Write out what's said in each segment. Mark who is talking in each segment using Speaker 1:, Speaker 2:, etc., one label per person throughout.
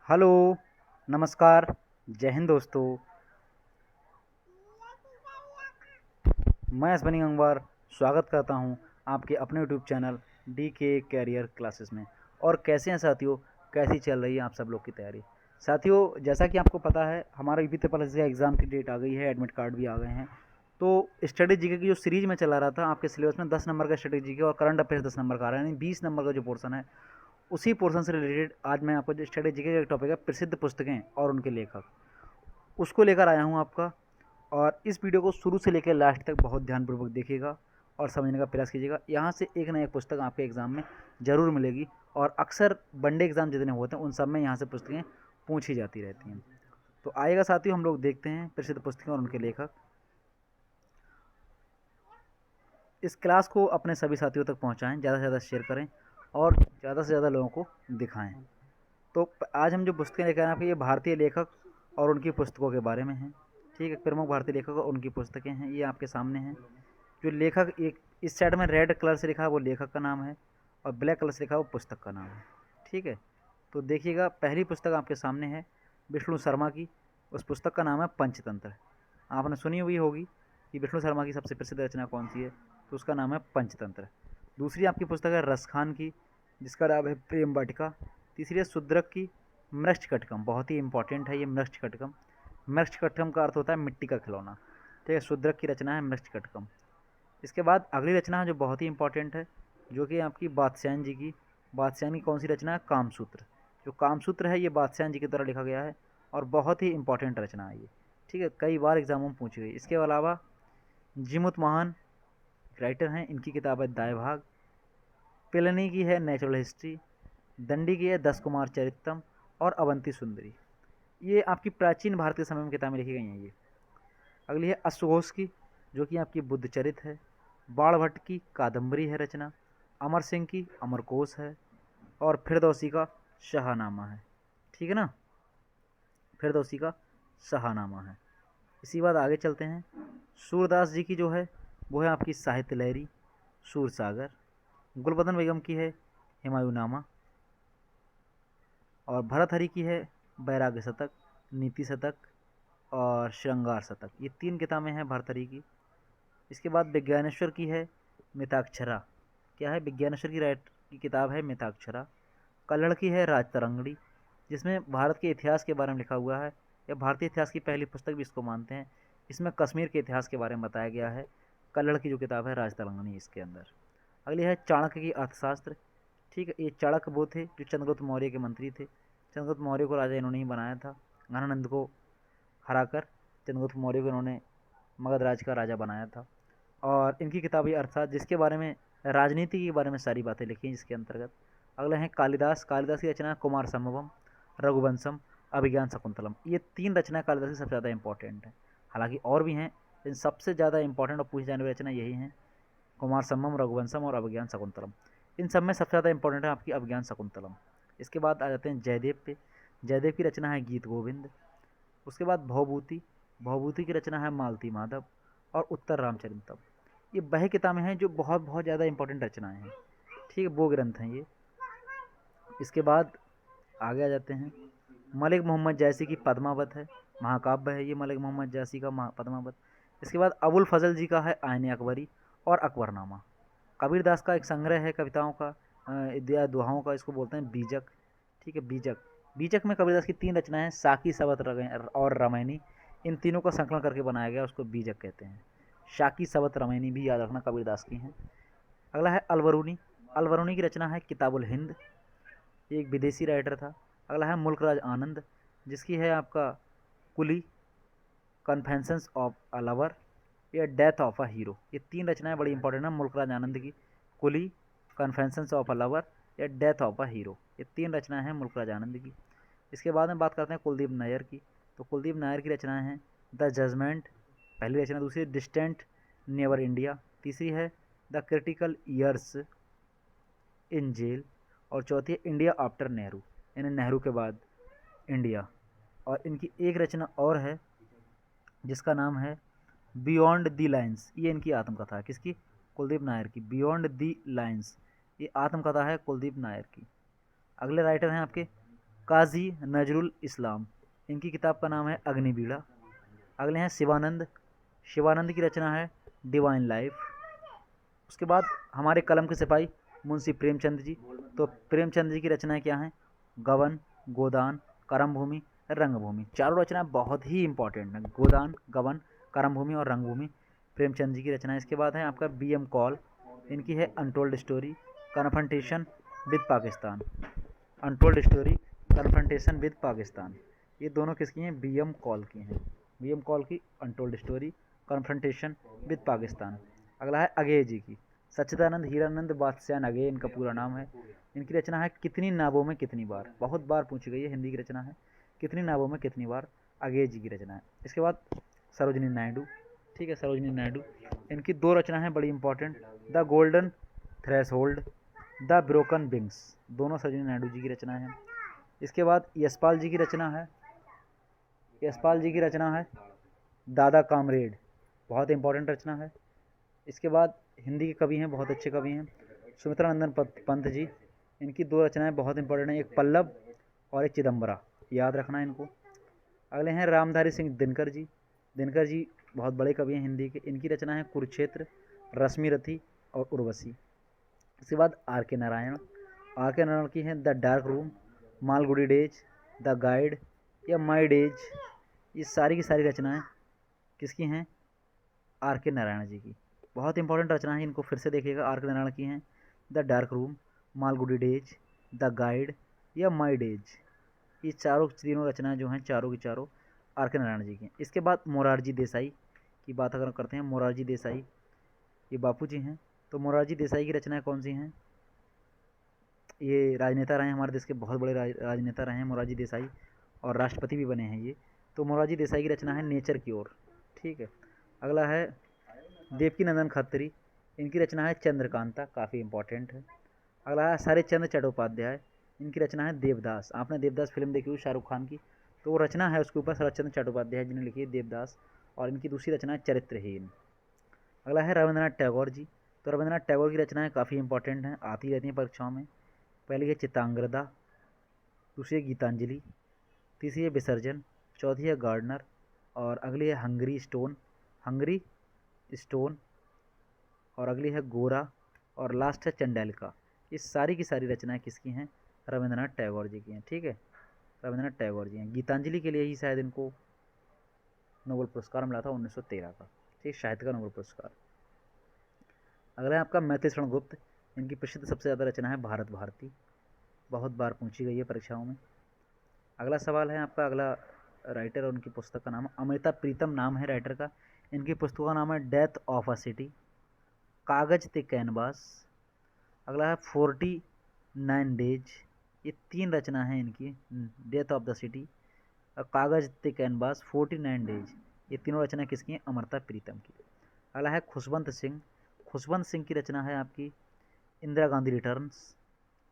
Speaker 1: Hello, नमस्कार, जय हिंद दोस्तों। मैं असबनी गंगवार स्वागत करता हूं आपके अपने यूट्यूब चैनल डी के कैरियर क्लासेस में। और कैसे हैं साथियों, कैसी चल रही है आप सब लोग की तैयारी। साथियों, जैसा कि आपको पता है हमारा यूपी ट्रिपल एस का एग्ज़ाम की डेट आ गई है, एडमिट कार्ड भी आ गए हैं। तो स्टडी जीके की जो सीरीज में चला रहा था, आपके सिलेबस में 10 नंबर का स्टडी जीके और करंट अफेयर्स 10 नंबर का आ रहा है, यानी 20 नंबर का जो पोर्सन है, उसी पोर्शन से रिलेटेड आज मैं आपको जो स्टडी जीके का एक टॉपिक है प्रसिद्ध पुस्तकें और उनके लेखक, उसको लेकर आया हूँ आपका। और इस वीडियो को शुरू से लेकर लास्ट तक बहुत ध्यानपूर्वक देखिएगा और समझने का प्रयास कीजिएगा। यहाँ से एक ना एक पुस्तक आपके एग्ज़ाम में ज़रूर मिलेगी और अक्सर वनडे एग्ज़ाम जितने होते हैं उन सब में यहाँ से पुस्तकें पूछी जाती रहती हैं। तो आइएगा साथियों, हम लोग देखते हैं प्रसिद्ध पुस्तकें और उनके लेखक। इस क्लास को अपने सभी साथियों तक पहुँचाएँ, ज़्यादा से ज़्यादा शेयर करें और ज़्यादा से ज़्यादा लोगों को दिखाएँ। तो आज हम जो पुस्तकें लेकर आए हैं आपके, ये भारतीय लेखक और उनकी पुस्तकों के बारे में हैं। ठीक है, प्रमुख भारतीय लेखक और उनकी पुस्तकें हैं, ये आपके सामने हैं। जो लेखक एक इस साइड में रेड कलर से लिखा है वो लेखक का नाम है और ब्लैक कलर से लिखा है वो पुस्तक का नाम है। ठीक है, तो देखिएगा, पहली पुस्तक आपके सामने है विष्णु शर्मा की। उस पुस्तक का नाम है पंचतंत्र। आपने सुनी हुई होगी कि विष्णु शर्मा की सबसे प्रसिद्ध रचना कौन सी है, तो उसका नाम है पंचतंत्र। दूसरी आपकी पुस्तक है रसखान की, जिसका नाम है प्रेम वाटिका। तीसरी है शूद्रक की मृच्छकटिकम, बहुत ही इंपॉर्टेंट है ये मृच्छकटिकम। मृच्छकटिकम का अर्थ होता है मिट्टी का खिलौना। ठीक है, शूद्रक की रचना है मृच्छकटिकम। इसके बाद अगली रचना है जो बहुत ही इंपॉर्टेंट है, जो कि आपकी बादशाहन जी की। बादशाहन की कौन सी रचना है? कामसूत्र। जो कामसूत्र है ये बादशाहन जी की द्वारा लिखा गया है और बहुत ही इंपॉर्टेंट रचना है ये। ठीक है, कई बार एग्जामों में पूछी गई। इसके अलावा जिमुत महान राइटर हैं, इनकी किताब है दाय भाग। पिलनी की है नेचुरल हिस्ट्री। दंडी की है 10 कुमार चरितम और अवंती सुंदरी। ये आपकी प्राचीन भारतीय समय में किताबें लिखी गई हैं ये। अगली है अश्वघोष की, जो कि आपकी बुद्ध चरित है। बाणभट्ट की कादम्बरी है रचना। अमर सिंह की अमरकोश है और फिरदौसी का शाहनामा है। ठीक है ना, फिरदौसी का शाहनामा है। इसी बात आगे चलते हैं। सूरदास जी की जो है वो है आपकी साहित्य लहरी, सूरसागर। गुलबदन बेगम की है हुमायूंनामा और भरतहरि की है बैराग्य शतक, नीति शतक और श्रृंगार शतक। ये 3 किताबें हैं भरतहरि की। इसके बाद विज्ञानेश्वर की है मिताक्षरा। क्या है? विज्ञानेश्वर की राइट की किताब है मिताक्षरा। कल्हड़ की है राजतरंगिणी, जिसमें भारत के इतिहास के बारे में लिखा हुआ है। यह भारतीय इतिहास की पहली पुस्तक भी इसको मानते हैं। इसमें कश्मीर के इतिहास के बारे में बताया गया है। कल्हड़ की जो किताब है राजतरंगिणी इसके अंदर। अगली है चाणक्य की अर्थशास्त्र। ठीक है, ये चाणक्य वो थे जो चंद्रगुप्त मौर्य के मंत्री थे। चंद्रगुप्त मौर्य को राजा इन्होंने ही बनाया था। घनानंद को हराकर चंद्रगुप्त मौर्य को इन्होंने मगध राज का राजा बनाया था। और इनकी किताब ये अर्थात जिसके बारे में राजनीति के बारे में सारी बातें लिखी हैं जिसके अंतर्गत। अगले हैं कालिदास। कालिदास की रचना कुमार संभवम, रघुवंशम, अभिज्ञान शकुंतलम। ये 3 रचनाएं कालिदास की सबसे ज़्यादा इंपॉर्टेंट हैं। हालांकि और भी हैं, लेकिन सबसे ज़्यादा इंपॉर्टेंट और पूछी जाने वाली रचना यही हैं, कुमार संभवम, रघुवंशम और अभिज्ञान शकुंतलम। इन सब में सबसे ज़्यादा इंपॉर्टेंट है आपकी अभिज्ञान शकुंतलम। इसके बाद आ जाते हैं जयदेव पे। जयदेव की रचना है गीत गोविंद। उसके बाद भवभूति। भवभूति की रचना है मालती माधव और उत्तर रामचरितम। ये वह किताबें हैं जो बहुत बहुत ज़्यादा इंपॉर्टेंट रचनाएं हैं। ठीक है, वो ग्रंथ हैं ये। इसके बाद आगे आ जाते हैं। मलिक मोहम्मद जैसी की पद्मावत है, महाकाव्य है ये मलिक मोहम्मद जैसी का पद्मावत। इसके बाद अबुल फजल जी का है आयन अकबरी और अकबरनामा। कबीरदास का एक संग्रह है कविताओं का या दुहाओं का, इसको बोलते हैं बीजक। ठीक है, बीजक। बीजक में कबीरदास की 3 रचनाएं हैं, साकी, सवत और रामायणी। इन तीनों का संकलन करके बनाया गया, उसको बीजक कहते हैं। शाकी, सवत, रामायणी भी याद रखना कबीरदास की हैं। अगला है अलवरूनी। अलवरूनी की रचना है किताबुल हिंद, ये एक विदेशी राइटर था। अगला है मुल्कराज आनंद, जिसकी है आपका कुली, कन्फेंशंस ऑफ अ लवर या डेथ ऑफ अ हीरो। ये 3 रचनाएं बड़ी इंपॉर्टेंट है मुल्कराज आनंद की। कुली, कन्फेंशंस ऑफ अ लवर या डेथ ऑफ अ हीरो, ये 3 रचनाएं हैं मुल्कराज आनंद की। इसके बाद में बात करते हैं कुलदीप नायर की। तो कुलदीप नायर की रचनाएं हैं द जजमेंट, पहली रचना। दूसरी डिस्टेंट नेवर इंडिया। तीसरी है the critical years in jail. और चौथी है इंडिया आफ्टर नेहरू, यानी नेहरू के बाद इंडिया। और इनकी एक रचना और है जिसका नाम है बियॉन्ड दी लाइन्स। ये इनकी आत्मकथा है, किसकी? कुलदीप नायर की। बियॉन्ड दी लाइन्स, ये आत्मकथा है कुलदीप नायर की। अगले राइटर हैं आपके काजी नजरुल इस्लाम, इनकी किताब का नाम है अग्निवीणा। अगले हैं शिवानंद, शिवानंद की रचना है डिवाइन लाइफ। उसके बाद हमारे कलम के सिपाही मुंशी प्रेमचंद जी, तो प्रेमचंद जी की रचनाएं क्या हैं? गबन, गोदान, करमभूमि, रंगभूमि। चारों रचनाएं बहुत ही इंपॉर्टेंट हैं, गोदान, गबन, करमभूमि और रंगभूमि प्रेमचंद जी की रचना। इसके बाद है आपका B.M. कॉल, इनकी है untold story, confrontation with Pakistan. Untold story, confrontation with Pakistan, ये दोनों किसकी हैं? B.M. कॉल की हैं। B.M. कॉल की untold story, confrontation with Pakistan. अगला है अगे जी की, सच्चिदानंद हीरानंद बादशाह अगे इनका पूरा नाम है। इनकी रचना है कितनी नावों में कितनी बार, बहुत बार पूछी गई है, हिंदी की रचना है कितनी नावों में कितनी बार, अगे जी की रचना है। इसके बाद सरोजिनी नायडू, ठीक है, सरोजिनी नायडू, इनकी दो रचना है बड़ी important, the golden threshold, the broken wings, दोनों सरोजिनी नायडू जी की रचना है। इसके बाद यशपाल जी की रचना है, यशपाल जी की रचना है दादा कामरेड, बहुत इंपॉर्टेंट रचना है। इसके बाद हिंदी के कवि हैं, बहुत अच्छे कवि हैं, सुमित्रा नंदन पंत जी, इनकी दो रचनाएं बहुत इंपॉर्टेंट हैं, एक पल्लव और एक चिदम्बरा, याद रखना इनको। अगले हैं रामधारी सिंह दिनकर जी, दिनकर जी बहुत बड़े कवि हैं हिंदी के, इनकी रचना है कुरुक्षेत्र, रश्मि रथी और उर्वशी। इसके बाद आर के नारायण, आर के नारायण की हैं the dark room, Malgudi days, the guide या माई डेज, ये सारी की सारी रचनाएं किसकी हैं? आर के नारायण जी की, बहुत इंपॉर्टेंट रचना है, इनको फिर से देखिएगा। आर के नारायण की हैं the dark room, Malgudi days, the guide या माई डेज, ये चारों तीनों रचनाएं जो हैं चारों की चारों आर के नारायण जी की हैं। इसके बाद मोरारजी देसाई की बात अगर करते हैं, मोरारजी देसाई ये बापू जी हैं, तो मोरारजी देसाई की रचनाएं कौन सी हैं? ये राजनेता रहे हैं, हमारे देश के बहुत बड़े राजनेता रहे हैं मोरारजी देसाई, और राष्ट्रपति भी बने हैं ये। तो मोरारजी देसाई की रचना है नेचर की ओर, ठीक है। अगला है देवकी नंदन खत्री, इनकी रचना है चंद्रकांता, काफ़ी इंपॉर्टेंट है। अगला है शरतचंद्र चट्टोपाध्याय, इनकी रचना है देवदास। आपने देवदास फिल्म देखी हुई शाहरुख खान की, तो वो रचना है उसके ऊपर शरतचंद्र चट्टोपाध्याय जी ने लिखी है देवदास, और इनकी दूसरी रचना है चरित्रहीन। अगला है रविंद्रनाथ टैगोर जी, तो रविंद्रनाथ टैगोर की रचनाएं काफ़ी इंपॉर्टेंट हैं, आती रहती हैं परीक्षाओं में। पहली है चितांगदा, दूसरी है गीतांजलि, तीसरी है विसर्जन, चौथी है गार्डनर, और अगली है हंगरी स्टोन, हंगरी स्टोन, और अगली है गोरा, और लास्ट है चंडालिका। ये सारी की सारी रचनाएं किसकी हैं? रविंद्रनाथ टैगोर जी की हैं, ठीक है, रविंद्रनाथ टैगोर जी हैं। गीतांजलि के लिए ही शायद इनको नोबेल पुरस्कार मिला था 1913 का, ठीक, साहित्य का नोबेल पुरस्कार। अगला है आपका मैथिली शरण गुप्त, इनकी प्रसिद्ध सबसे ज़्यादा रचना है भारत भारती, बहुत बार पूछी गई है परीक्षाओं में। अगला सवाल है आपका, अगला राइटर और उनकी पुस्तक का नाम अमृता प्रीतम नाम है राइटर का, इनकी पुस्तक का नाम है डेथ ऑफ अ सिटी, कागज ते कैनवास। अगला है 49 डेज, ये तीन रचना है इनकी, डेथ ऑफ द सिटी, कागज ते कैनवास, 49 डेज, ये तीनों रचना किसकी हैं? अमृता प्रीतम की। अगला है खुशवंत सिंह, खुशवंत सिंह की रचना है आपकी इंदिरा गांधी रिटर्न्स,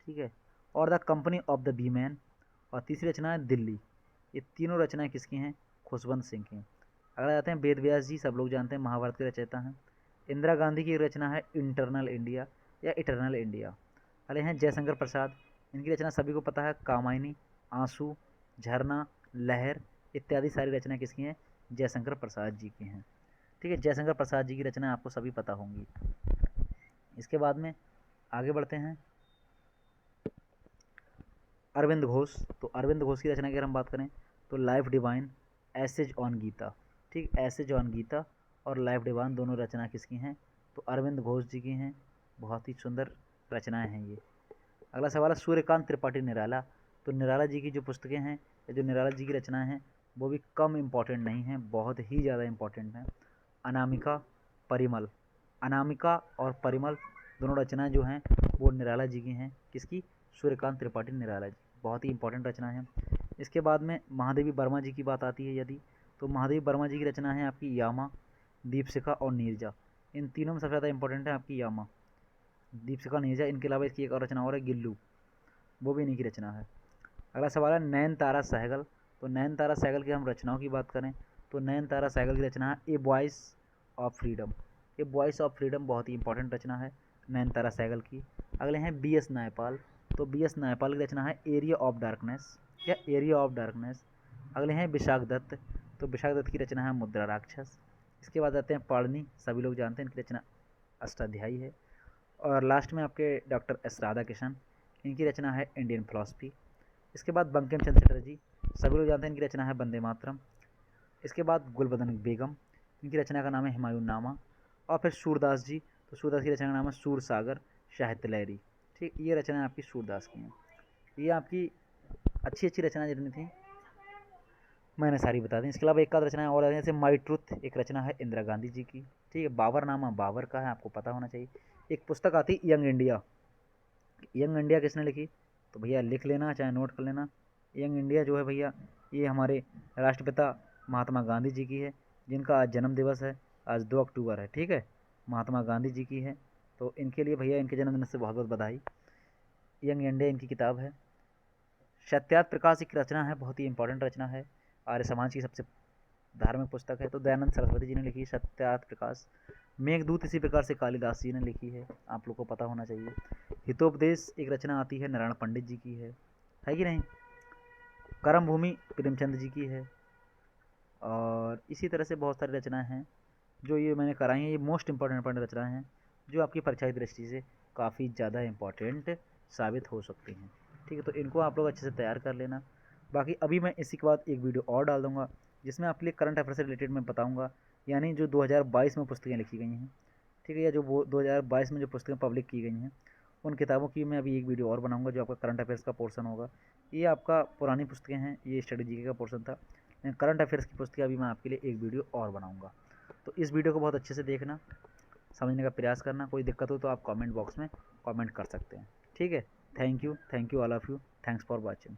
Speaker 1: ठीक है, और the company of the B man, और तीसरी रचना है दिल्ली। ये तीनों रचनाएं किसकी हैं? खुशवंत सिंह की। अगला जाते हैं वेद व्यास जी, सब लोग जानते हैं महाभारत के रचयिता हैं। इंदिरा गांधी की रचना है इंटरनल इंडिया या इटरनल इंडिया। अगले हैं जयशंकर प्रसाद, इनकी रचना सभी को पता है कामायनी, आंसू, झरना, लहर इत्यादि सारी रचनाएं किसकी हैं? जयशंकर प्रसाद जी की हैं, ठीक है, जयशंकर प्रसाद जी की रचना आपको सभी पता होंगी। इसके बाद में आगे बढ़ते हैं अरविंद घोष, तो अरविंद घोष की रचना की अगर हम बात करें तो life divine, essays on Gita, ठीक, एसेज ऑन गीता और लाइफ डिवाइन दोनों रचना किसकी हैं? तो अरविंद घोष जी की हैं, बहुत ही सुंदर रचनाएं हैं ये। अगला सवाल है सूर्यकांत त्रिपाठी निराला, तो निराला जी की जो पुस्तकें हैं या जो निराला जी की रचनाएं हैं वो भी कम इम्पॉर्टेंट नहीं हैं, बहुत ही ज़्यादा इम्पॉर्टेंट हैं। अनामिका, परिमल, अनामिका और परिमल दोनों रचनाएं जो हैं वो निराला जी की हैं, किसकी? सूर्यकांत त्रिपाठी निराला जी, बहुत ही इंपॉर्टेंट रचना है। इसके बाद में महादेवी वर्मा जी की बात आती है यदि, तो महादेवी वर्मा जी की रचना है आपकी यामा, दीपशिखा और नीरजा, इन तीनों में सबसे ज़्यादा इंपॉर्टेंट है आपकी यामा, दीपशिखा, नीरजा। इनके अलावा इसकी एक और रचना और है गिल्लू, वो भी इन्हीं की रचना है। अगला सवाल है नयन तारा सहगल, तो नयन तारा सहगल की हम रचनाओं की बात करें तो नयन तारा सहगल की रचना है a voice of freedom, a voice of freedom बहुत ही इंपॉर्टेंट रचना है नयन तारा सहगल की। अगले हैं बी एस नायपाल, तो BS नायपाल की रचना है एरिया ऑफ डार्कनेस या एरिया ऑफ डार्कनेस। अगले हैं विशाख दत्त, तो विशाख दत्त की रचना है मुद्रा राक्षस। इसके बाद आते हैं पाणिनि, सभी लोग जानते हैं इनकी रचना अष्टाध्यायी है। और लास्ट में आपके डॉक्टर एस राधाकृष्णन, इनकी रचना है इंडियन फिलॉसफी। इसके बाद बंकिम चंद्र चटर्जी, सभी लोग जानते हैं इनकी रचना है वंदे मातरम। इसके बाद गुलबदन बेगम, इनकी रचना का नाम है हुमायूं नामा। और फिर सूरदास जी, तो सूरदास की रचना का नाम है सूर सागर साहित्य लहरी। ठीक, ये रचना आपकी सूरदास की हैं। ये आपकी अच्छी अच्छी रचना जितनी थी मैंने सारी बता दी। इसके अलावा एक आध रचना और है, जैसे माई ट्रुथ एक रचना है इंदिरा गांधी जी की। ठीक है, बाबरनामा बाबर का है, आपको पता होना चाहिए। एक पुस्तक आती यंग इंडिया, यंग इंडिया किसने लिखी, तो भैया लिख लेना, चाहे नोट कर लेना। यंग इंडिया जो है भैया, ये हमारे राष्ट्रपिता महात्मा गांधी जी की है, जिनका आज जन्म दिवस है, आज 2 अक्टूबर है। ठीक है, महात्मा गांधी जी की है, तो इनके लिए भैया इनके जन्मदिन से बहुत बहुत बधाई। यंग इंडिया इनकी किताब है। सत्यार्थ प्रकाश एक रचना है, बहुत ही इंपॉर्टेंट रचना है, आर्य समाज की सबसे धार्मिक पुस्तक है। तो दयानंद सरस्वती जी ने लिखी सत्यार्थ प्रकाश। मेघदूत इसी प्रकार से कालिदास जी ने लिखी है, आप लोग को पता होना चाहिए। हितोपदेश एक रचना आती है, नारायण पंडित जी की है कि नहीं। कर्म भूमि प्रेमचंद जी की है। और इसी तरह से बहुत सारी रचनाएं हैं जो ये मैंने कराई हैं। ये मोस्ट इंपॉर्टेंट रचनाएं हैं जो आपकी परीक्षा की दृष्टि से काफ़ी ज़्यादा इंपॉर्टेंट साबित हो सकती हैं। ठीक है, तो इनको आप लोग अच्छे से तैयार कर लेना। बाकी अभी मैं इसी के बाद एक वीडियो और डाल दूँगा जिसमें आपके लिए करंट अफेयर से रिलेटेड मैं बताऊँगा, यानी जो 2022 में पुस्तकें लिखी गई हैं। ठीक है, या जो वो 2022 में जो पुस्तकें पब्लिक की गई हैं, उन किताबों की मैं अभी एक वीडियो और बनाऊँगा जो आपका करंट अफेयर्स का पोर्सन होगा। ये आपका पुरानी पुस्तकें हैं, ये स्टडी जीके का पोर्सन था। करंट अफेयर्स की पुस्तकें अभी मैं आपके लिए एक वीडियो और बनाऊँगा। तो इस वीडियो को बहुत अच्छे से देखना, समझने का प्रयास करना। कोई दिक्कत हो तो आप कमेंट बॉक्स में कमेंट कर सकते हैं। ठीक है, thank you all of you, thanks for watching.